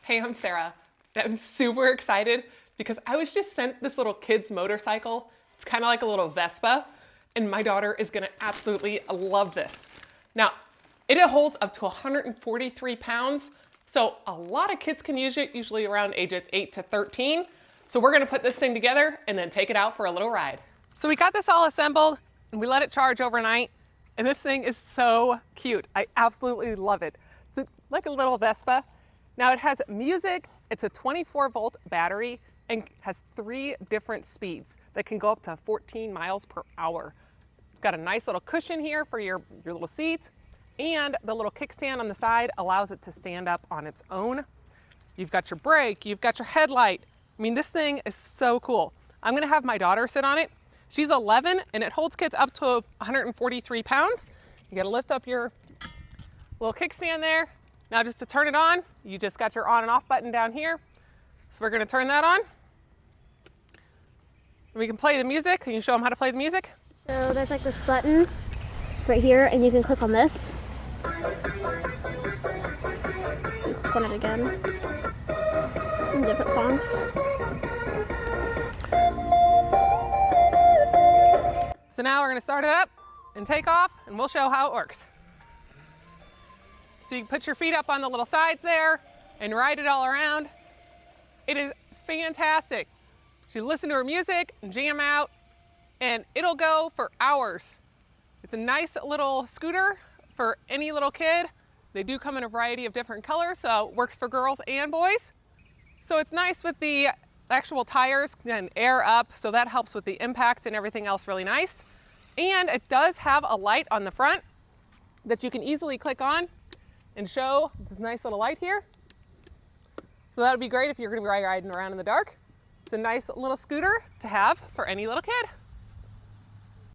Hey, I'm Sarah. I'm super excited because I was just sent this little kid's motorcycle. It's kind of like a little Vespa, and my daughter is gonna absolutely love this. Now, it holds up to 143 pounds, so a lot of kids can use it, usually around ages 8 to 13. So we're gonna put this thing together and then take it out for a little ride. So we got this all assembled and we let it charge overnight, and this thing is so cute. I absolutely love it. It's like a little Vespa. Now it has music, it's a 24-volt battery, and has 3 different speeds that can go up to 14 miles per hour. It's got a nice little cushion here for your little seat, and the little kickstand on the side allows it to stand up on its own. You've got your brake, you've got your headlight. I mean, this thing is so cool. I'm gonna have my daughter sit on it. She's 11, and it holds kids up to 143 pounds. You gotta lift up your little kickstand there. Now just to turn it on, you just got your on and off button down here. So we're gonna turn that on. And we can play the music. Can you show them how to play the music? So there's like this button right here, and you can click on this. You click on it again. And different songs. So now we're gonna start it up and take off, and we'll show how it works. So you can put your feet up on the little sides there and ride it all around. It is fantastic. You listen to her music and jam out, and it'll go for hours. It's a nice little scooter for any little kid. They do come in a variety of different colors, so it works for girls and boys. So it's nice with the actual tires and air up, so that helps with the impact and everything else really nice. And it does have a light on the front that you can easily click on and show this nice little light here. So that would be great if you're gonna be riding around in the dark. It's a nice little scooter to have for any little kid.